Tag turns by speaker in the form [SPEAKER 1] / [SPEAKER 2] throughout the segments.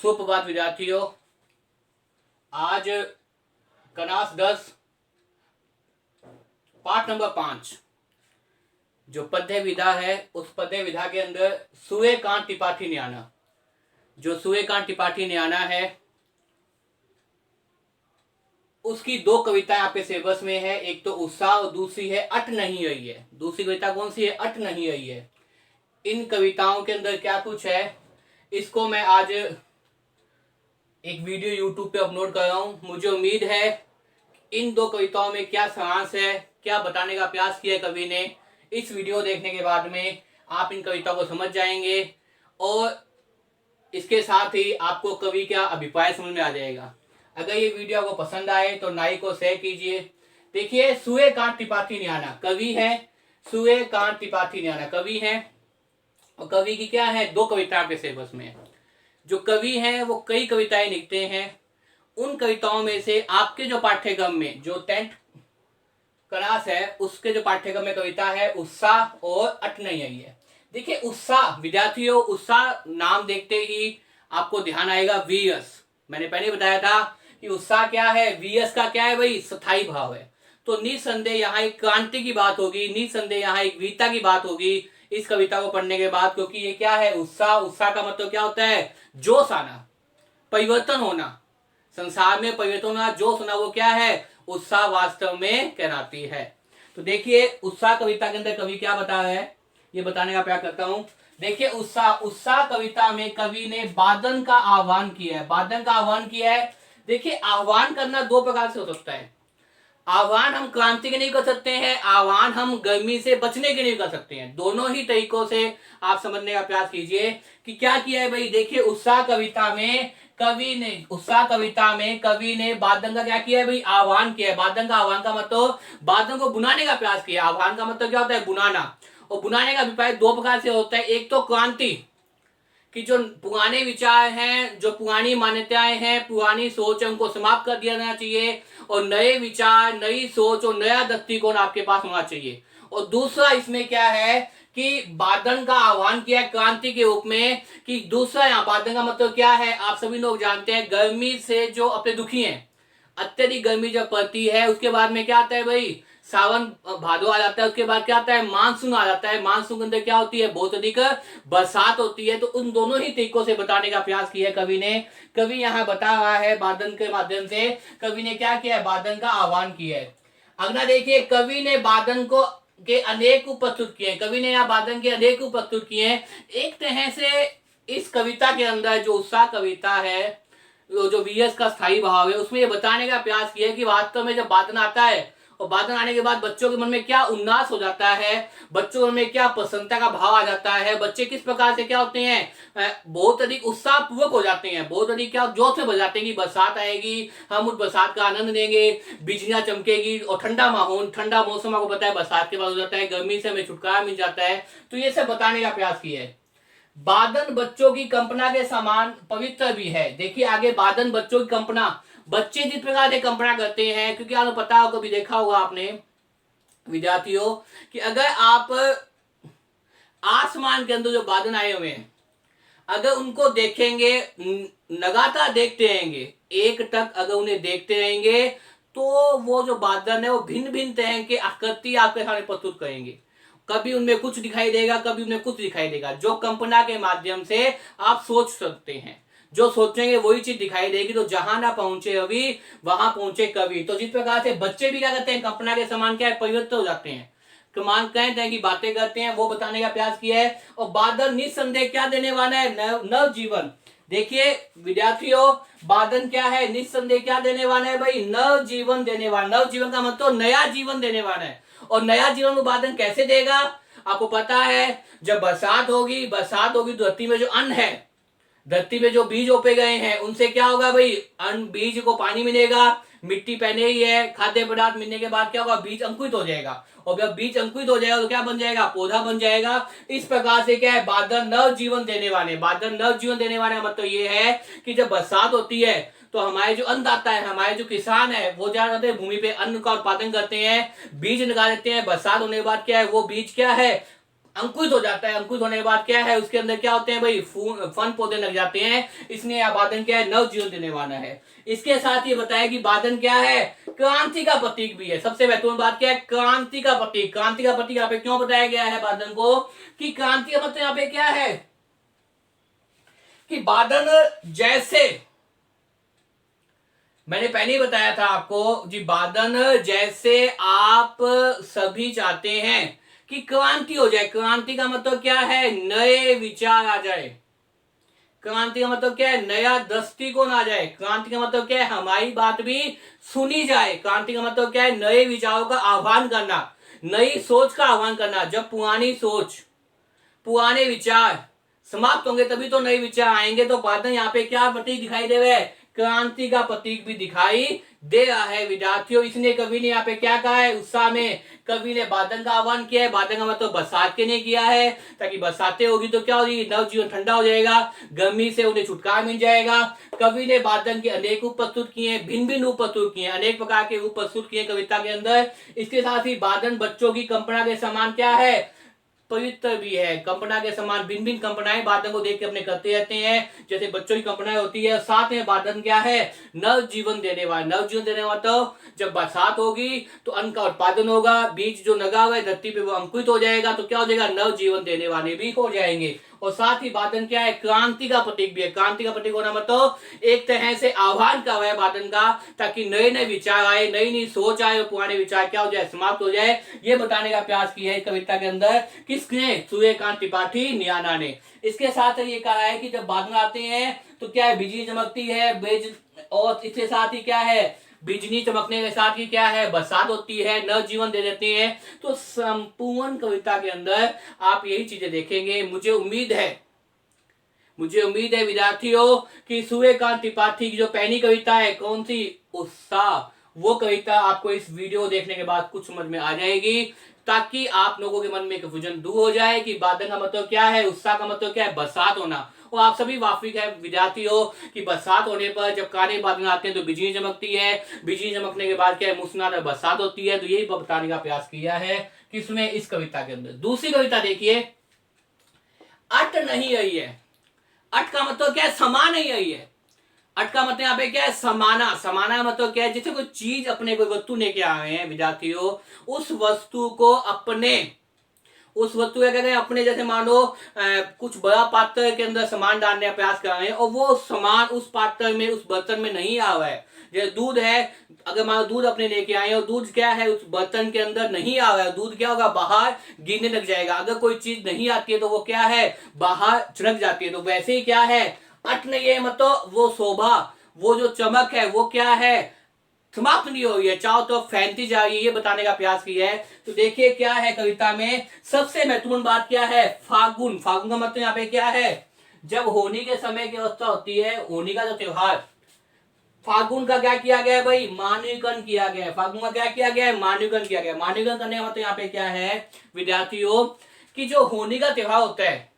[SPEAKER 1] सुप्रभात विद्यार्थियों। आज क्लास 10 पाठ नंबर 5 जो पद्य विधा है, उस पद्य विधा के अंदर सूर्य कांट त्रिपाठी न्याना, जो सूर्य कांट त्रिपाठी न्याना है उसकी दो कविताएं आपके सिलेबस में है। एक तो उत्साह और दूसरी है अट नहीं रही है। दूसरी कविता कौन सी है? अट नहीं रही है। इन कविताओं के अंदर क्या कुछ है, इसको मैं आज एक वीडियो यूट्यूब पे अपलोड कर रहा हूं। मुझे उम्मीद है इन दो कविताओं में क्या सारांश है, क्या बताने का प्रयास किया है कवि ने, इस वीडियो देखने के बाद में आप इन कविताओं को समझ जाएंगे और इसके साथ ही आपको कवि का अभिप्राय समझ में आ जाएगा। अगर ये वीडियो आपको पसंद आए तो लाइक और शेयर कीजिए। देखिए, सूर्य कांट त्रिपाठी न्याना कवि है, सूर्य कांट त्रिपाठी न्याना कवि है और कवि की क्या है, दो कविता आपके सिलेबस में है। जो कवि हैं वो कई कविताएं लिखते हैं। उन कविताओं में से आपके जो पाठ्यक्रम में जो 10th क्लास है उसके जो पाठ्यक्रम में कविता है उत्साह और अट नहीं आई है। देखिए, उत्साह विद्यार्थियों, उत्साह नाम देखते ही आपको ध्यान आएगा वीएस। मैंने पहले बताया था कि उत्साह क्या है, वीएस का क्या है भाई, स्थायी भाव है। तो निसंदेह यहाँ एक क्रांति की बात होगी, निसंदेह यहाँ एक वीरता की बात होगी इस कविता को पढ़ने के बाद, क्योंकि ये क्या है, उत्साह। उत्साह का मतलब क्या होता है? जोश आना, परिवर्तन होना, संसार में परिवर्तन होना, जोश होना, वो क्या है, उत्साह वास्तव में कहलाती है। तो देखिए, उत्साह कविता के अंदर कवि क्या बता रहा है, ये बताने का प्रयास करता हूं। देखिए, उत्साह कविता में कवि ने बादन का आह्वान किया है। बादन का आह्वान किया है। देखिए, आह्वान करना दो प्रकार से हो सकता है। आह्वान हम क्रांति के नहीं कर सकते हैं, आह्वान हम गर्मी से बचने के लिए कर सकते हैं। दोनों ही तरीकों से आप समझने का प्रयास कीजिए कि क्या किया है भाई। देखिए, उत्साह कविता में कवि ने बादन का क्या किया है भाई, आह्वान किया है। बादन का आह्वान का मतलब बादन को बुनाने का प्रयास किया। आह्वान का मतलब क्या होता है, बुनाना। और बुनाने का अभिप्राय दो प्रकार से होता है। एक तो क्रांति कि जो पुराने विचार हैं, जो पुरानी मान्यताएं हैं, पुरानी सोच है, उनको समाप्त कर दिया जाना चाहिए और नए विचार, नई सोच और नया दृष्टिकोण आपके पास होना चाहिए। और दूसरा इसमें क्या है कि बादन का आह्वान किया क्रांति के रूप में। कि दूसरा यहाँ बादन का मतलब क्या है, आप सभी लोग जानते हैं, गर्मी से जो अपने दुखी हैं, अत्यधिक गर्मी जब पड़ती है उसके बाद में क्या आता है भाई, सावन भादो आ जाता है। उसके बाद क्या आता है, मानसून आ जाता है। मानसून के अंदर क्या होती है, बहुत अधिक बरसात होती है। तो उन दोनों ही तरीकों से बताने का प्रयास किया है कवि ने। कवि यहाँ बता रहा है बादन के माध्यम से कवि ने क्या किया है, बादन का आह्वान किया है। अगला देखिए, कवि ने बादन को के अनेक रूप प्रस्तुत किए। कवि ने यहाँ बादन के अनेक रूप प्रस्तुत किए हैं। एक तरह से इस कविता के अंदर जो उत्साह कविता है, जो वीएस का स्थायी भाव है, उसमें ये बताने का प्रयास किया है कि वास्तव में जब बादन आता है और बादल आने के बाद बच्चों के मन में क्या उल्लास हो जाता है, बच्चों के मन में क्या प्रसन्नता का भाव आ जाता है। बच्चे किस प्रकार से क्या होते हैं, बहुत अधिक उत्साह पूर्वक हो जाते हैं, बहुत अधिक क्या जोश से भर जाते हैं कि बरसात आएगी, हम उस बरसात का आनंद लेंगे, बिजलियां चमकेगी और ठंडा माहौल, ठंडा मौसम आपको पता है बरसात के बाद हो जाता है, गर्मी से हमें छुटकारा मिल जाता है। तो ये सब बताने का प्रयास किया है। बादन बच्चों की कल्पना के समान पवित्र भी है। देखिए आगे, बादन बच्चों की कल्पना, बच्चे जिस प्रकार से कल्पना करते हैं, क्योंकि आपको पता हो, कभी देखा होगा आपने विद्यार्थियों कि अगर आप आसमान के अंदर जो बादल आए हुए हैं, अगर उनको देखेंगे, लगातार देखते रहेंगे, एक टक अगर उन्हें देखते रहेंगे, तो वो जो बादल है वो भिन्न भिन्न तरह के आकृति आपके सामने प्रस्तुत करेंगे। कभी उनमें कुछ दिखाई देगा, कभी उनमें कुछ दिखाई देगा। जो कल्पना के माध्यम से आप सोच सकते हैं, जो सोचेंगे वही चीज दिखाई देगी। तो जहां ना पहुंचे रवि, वहां पहुंचे कवि। तो जिस प्रकार से बच्चे भी क्या करते हैं, कल्पना के समान क्या है, परिवर्तित हो जाते हैं, कमान कहते हैं कि बातें करते हैं, वो बताने का प्रयास किया है। और बादल निस्संदेह क्या देने वाला है, नव जीवन। देखिए विद्यार्थियों, बादल क्या है, निस्संदेह क्या देने वाला है भाई, नव जीवन देने वाला। नव जीवन का मतलब नया जीवन देने वाला है। और नया जीवन को बादल कैसे देगा, आपको पता है, जब बरसात होगी धरती में जो अन्न है, धरती में जो बीज रोपे गए हैं, उनसे क्या होगा भाई, अन्न, बीज को पानी मिलेगा, मिट्टी पहले ही है, खाद्य पदार्थ मिलने के बाद क्या होगा, बीज अंकुरित हो जाएगा। और जब बीज अंकुरित हो जाएगा तो क्या बन जाएगा, पौधा बन जाएगा। इस प्रकार से क्या है, बादल नव जीवन देने वाले। बादल नव जीवन देने वाले का मतलब ये है कि जब बरसात होती है तो हमारे जो अन्नदाता है, हमारे जो किसान है, वो क्या करते हैं, भूमि पे अन्न का उत्पादन करते हैं, बीज लगा देते हैं। बरसात होने के बाद क्या है, वो बीज क्या है, अंकुरित हो जाता है। अंकुरित होने के बाद क्या है, उसके अंदर क्या होते हैं भाई, फन पौधे लग जाते हैं। इसलिए यह बादन क्या है, नव जीवन देने वाला है। इसके साथ ये बताया कि बादन क्या है, क्रांति का प्रतीक भी है। सबसे महत्वपूर्ण बात क्या है, क्रांति का प्रतीक। क्रांति का प्रतीक यहाँ पे क्यों बताया गया है बादन को, कि क्रांति का मतलब यहाँ पे क्या है, कि बादल जैसे मैंने पहले ही बताया था आपको जी, बादल जैसे आप सभी चाहते हैं कि क्रांति हो जाए। क्रांति का मतलब क्या है, नए विचार आ जाए। क्रांति का मतलब क्या है, नया दृष्टिकोण आ जाए। क्रांति का मतलब क्या है, हमारी बात भी सुनी जाए। क्रांति का मतलब क्या है, नए विचारों का आह्वान करना, नई सोच का आह्वान करना। जब पुरानी सोच, पुराने विचार समाप्त होंगे तभी तो नए विचार आएंगे। तो बादल यहाँ पे क्या प्रतीक दिखाई दे रहे हैं, क्रांति का प्रतीक भी दिखाई दे रहा है विद्यार्थियों। इसलिए कवि ने यहाँ पे क्या कहा है, उत्साह में कवि ने बादल का आह्वान किया है। बादल का मतलब बरसात के लिए किया है, ताकि बरसातें होगी तो क्या होगी, नव जीवन ठंडा हो जाएगा, गर्मी से उन्हें छुटकारा मिल जाएगा। कवि ने बादल के अनेक रूप प्रस्तुत किए, भिन्न भिन्न रूप प्रस्तुत किए, अनेक प्रकार के रूप प्रस्तुत किए कविता के अंदर। इसके साथ ही बादल बच्चों की कल्पना के समान क्या है, पवित्र भी है। कल्पना के समान भिन्न भिन्न कल्पनाएं बादल को देख के अपने करते रहते हैं, जैसे बच्चों की कल्पनाएं होती है। साथ में बादल क्या है, नव जीवन देने वाला। नव जीवन देने वाला तो जब बरसात होगी तो अन्न का उत्पादन होगा, बीज जो लगा हुआ है धरती पे वो अंकुरित हो जाएगा, तो क्या हो जाएगा, नव जीवन देने वाले भी हो जाएंगे। और साथ ही बादल क्या है, क्रांति का प्रतीक भी है। क्रांति का प्रतीक होना मतलब एक तरह से आह्वान कर रहा है बादल का, ताकि नए नए विचार आए, नई नई सोच आए और पुराने विचार क्या हो जाए, समाप्त हो जाए। ये बताने का प्रयास किया है कविता के अंदर, किसने, सूर्यकांत त्रिपाठी नियाना ने। इसके साथ ये कहा है कि जब बादल आते हैं तो क्या है, बिजली चमकती है, और इसके साथ ही क्या है, बिजली चमकने के साथ ही क्या है, बरसात होती है, नव जीवन दे देती है। तो संपूर्ण कविता के अंदर आप यही चीजें देखेंगे। मुझे उम्मीद है विद्यार्थियों कि सूर्यकांत त्रिपाठी की जो पहली कविता है, कौन सी, उत्साह, वो कविता आपको इस वीडियो देखने के बाद कुछ समझ में आ जाएगी, ताकि आप लोगों के मन में कंफ्यूजन दूर हो जाए कि बादल का मतलब क्या है, उत्साह का मतलब क्या है, बरसात होना। और आप सभी वाकिफ है विद्यार्थी हो कि बरसात होने पर जब काले बादल आते हैं तो बिजली चमकती है, बिजली चमकने के बाद क्या है, मूसलाधार बरसात होती है। तो यही बताने का प्रयास किया है किसमें, इस कविता के अंदर। दूसरी कविता देखिए, अट नहीं आई है। अट का मतलब क्या है, समा नहीं आई है। अट का मतलब यहाँ पे क्या है, समाना। समाना मतलब क्या है, जैसे कोई चीज अपने, कोई वस्तु लेके आए हैं विद्यार्थियों, उस वस्तु को अपने, उस वस्तु क्या कहते हैं, अपने, जैसे मान लो कुछ बड़ा पात्र के अंदर सामान डालने का प्रयास कर रहे हैं और वो सामान उस पात्र में, उस बर्तन में नहीं आ रहा है। जैसे दूध है, अगर मान लो दूध अपने लेके आए और दूध क्या है, उस बर्तन के अंदर नहीं आ रहा है, दूध क्या होगा, बाहर गिरने लग जाएगा। अगर कोई चीज नहीं आती है तो वो क्या है, बाहर छिड़क जाती है। तो वैसे ही क्या है, अट नहीं है मतलब वो शोभा, वो जो चमक है वो क्या है, समाप्त नहीं हो रही है, चाहो तो फैलती जा रही है। ये बताने का प्रयास किया है। तो देखिए क्या है कविता में, सबसे महत्वपूर्ण बात क्या है, फागुन। फागुन का मतलब यहाँ पे क्या है, जब होली के समय की अवस्था होती है, होली का जो त्योहार, फागुन का क्या किया गया है भाई, मानवीकरण किया गया है। फागुन का क्या किया गया है, मानवीकरण किया गया है। मानवीकरण करने का मतलब यहाँ पे क्या है विद्यार्थियों, कि जो होली का त्योहार होता है,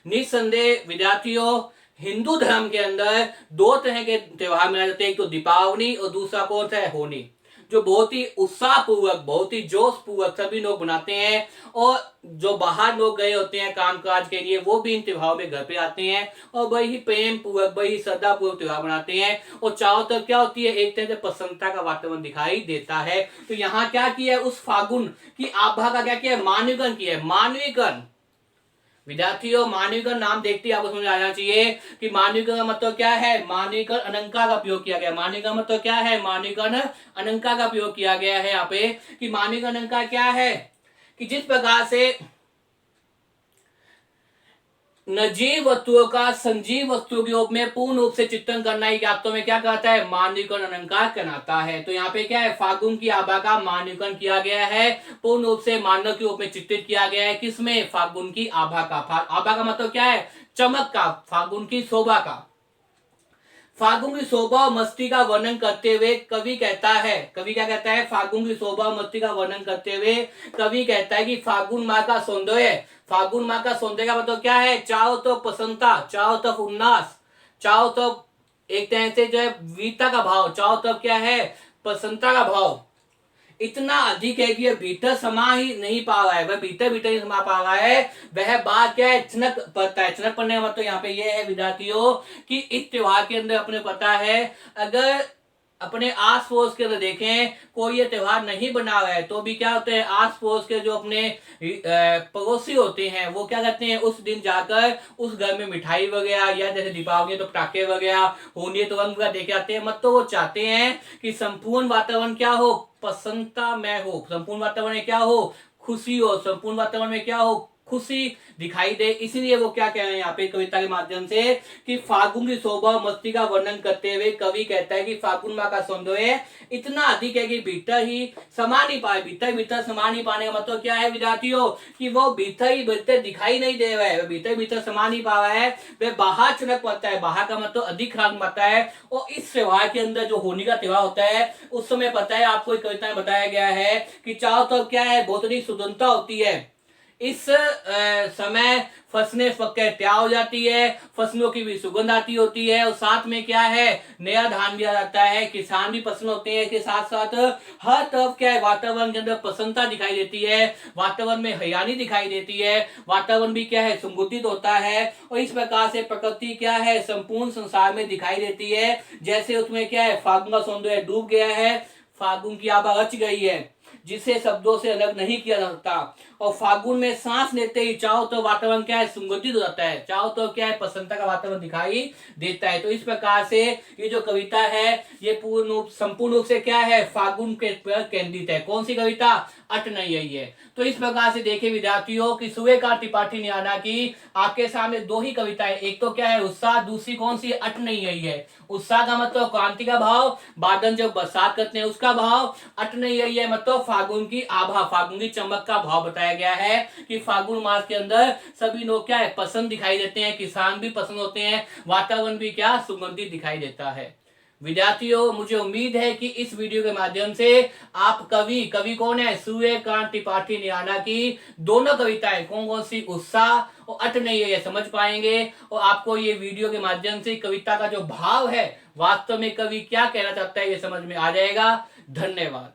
[SPEAKER 1] निस्संदेह विद्यार्थियों, हिंदू धर्म के अंदर दो तरह के त्योहार मनाए जाते हैं, एक तो दीपावली और दूसरा कौन सा है, होली, जो बहुत ही उत्साह पूर्वक, बहुत ही जोश पूर्वक सभी लोग मनाते हैं। और जो बाहर लोग गए होते हैं कामकाज के लिए, वो भी इन त्योहारों में घर पे आते हैं और बड़ी ही प्रेम पूर्वक, बड़ी ही श्रद्धा पूर्वक त्योहार मनाते हैं। और चारों तरफ क्या होती है, एक तरह से प्रसन्नता का वातावरण दिखाई देता है। तो यहाँ क्या किया है, उस फागुन की आभा का क्या किया है, मानवीकरण किया है। मानवीकरण विद्यार्थियों, मानवीकरण नाम देखते ही आपको समझ आ जाना चाहिए कि मानवीकरण का मतलब क्या है, मानवीकरण अलंकार का प्रयोग किया गया। मानवीकरण मतलब क्या है, मानवीकरण अलंकार का प्रयोग किया गया है यहाँ पे। कि मानवीकरण अलंकार क्या है, कि जिस प्रकार से निर्जीव वस्तुओं का संजीव वस्तुओं के रूप में पूर्ण रूप से चित्रण करना ही ज्ञातों में क्या कहता है, मानवीकरण अलंकार कहलाता है। तो यहाँ पे क्या है, फागुन की आभा का मानवीकरण किया गया है, पूर्ण रूप से मानव के रूप में चित्रित किया गया है। किसमें, फागुन की आभा का। आभा का मतलब क्या है, चमक का, फागुन की शोभा का। फागुन की शोभा और मस्ती का वर्णन करते हुए कवि कहता है, कवि क्या कहता है, फागुन की शोभा और मस्ती का वर्णन करते हुए कवि कहता है कि फागुन माह का सौंदर्य, फागुन माह का सौंदर्य का मतलब क्या है, चाहो तो प्रसन्नता, चाहो तो उल्लास, चाहो तो एक तरह से जो है वीरता का भाव, चाहो तो क्या है, प्रसन्नता का भाव, इतना अधिक है कि यह भीतर समा ही नहीं पा रहा है, वह भीतर भीतर ही समा पा रहा है, वह बात क्या है, चनक पड़ता है। चनक पड़ने का मतलब यहाँ पे यह है विद्यार्थियों कि इस त्योहार के अंदर अपने पता है, अगर अपने आस पड़ोस के अंदर देखें कोई ये त्योहार नहीं बना रहा है तो भी क्या होते हैं, आस पड़ोस के जो अपने पड़ोसी होते हैं वो क्या करते हैं, उस दिन जाकर उस घर में मिठाई वगैरह, या जैसे दीपावली तो पटाखे वगैरह, होली तो रंग वगैरह देके आते हैं। मत तो वो चाहते हैं कि संपूर्ण वातावरण क्या हो, प्रसन्नता में हो, संपूर्ण वातावरण में क्या हो, खुशी हो, संपूर्ण वातावरण में क्या हो, खुशी दिखाई दे। इसीलिए वो क्या कह रहे हैं यहाँ पे कविता के माध्यम से कि फागुन की शोभा मस्ती का वर्णन करते हुए कवि कहता है कि फागुन माह का सौंदर्य इतना अधिक है कि भीतर ही समा नहीं पाए, भीतर भीतर समा नहीं पाने का मतलब क्या है विद्यार्थियों, कि वो भीतर ही भीतर दिखाई नहीं दे रहा है, भीतर भीतर समा नहीं पा रहा है, वह बाहर चनक पड़ता है। बाहर का मतलब अधिक राग पाता है। और इस त्योहार के अंदर जो होली का त्योहार होता है उस समय पता है आपको एक कविता में बताया गया है कि चारों तरफ क्या है, बहुत अधिक सुगंधता होती है। इस समय फसलें पककर तैयार हो जाती है, फसलों की भी सुगंध आती होती है, और साथ में क्या है, नया धान दिया जाता है, किसान भी पसंद होते हैं। के साथ साथ हर तरफ क्या है, वातावरण के अंदर प्रसन्नता दिखाई देती है, वातावरण में हरियाली दिखाई देती है, वातावरण भी क्या है, संगुटित होता है। और इस प्रकार से प्रकृति क्या है, संपूर्ण संसार में दिखाई देती है। जैसे उसमें क्या है, फागुन का सौंदर्य डूब गया है, फागुन की आभा रच गई है, जिसे शब्दों से अलग नहीं किया जा सकता। और फागुन में सांस लेते ही चाहो तो वातावरण क्या है, सुगंधित हो जाता है, चाहो तो क्या है, प्रसन्नता का वातावरण दिखाई देता है। तो इस प्रकार से ये जो कविता है ये पूर्ण रूप संपूर्ण रूप से क्या है, फागुन के पर केंद्रित है। कौन सी कविता, अट नहीं आई है। तो इस प्रकार से देखे विद्यार्थियों की सूर्यकांत त्रिपाठी निराला की आपके सामने दो ही कविताएं, एक तो क्या है उत्साह, दूसरी कौन सी, अट नहीं आई है। उत्साह का मतलब क्रांति का भाव, बादल जब बरसात करते हैं उसका भाव, अट नहीं आई है मतलब फागुन की आभा, फागुन की चमक का भाव बताया गया है कि फागुन मास के अंदर सभी लोग क्या है, पसंद दिखाई देते हैं, किसान भी पसंद होते हैं, वातावरण भी क्या सुगंधित दिखाई देता है। विद्यार्थियों मुझे उम्मीद है कि इस वीडियो के माध्यम से आप कवि कौन है, सूर्यकांत त्रिपाठी निराला की दोनों कविताएं कौन कौन सी, उत्साह और अट नहीं है, ये समझ पाएंगे। और आपको ये वीडियो के माध्यम से कविता का जो भाव है, वास्तव में कवि क्या कहना चाहता है, ये समझ में आ जाएगा। धन्यवाद।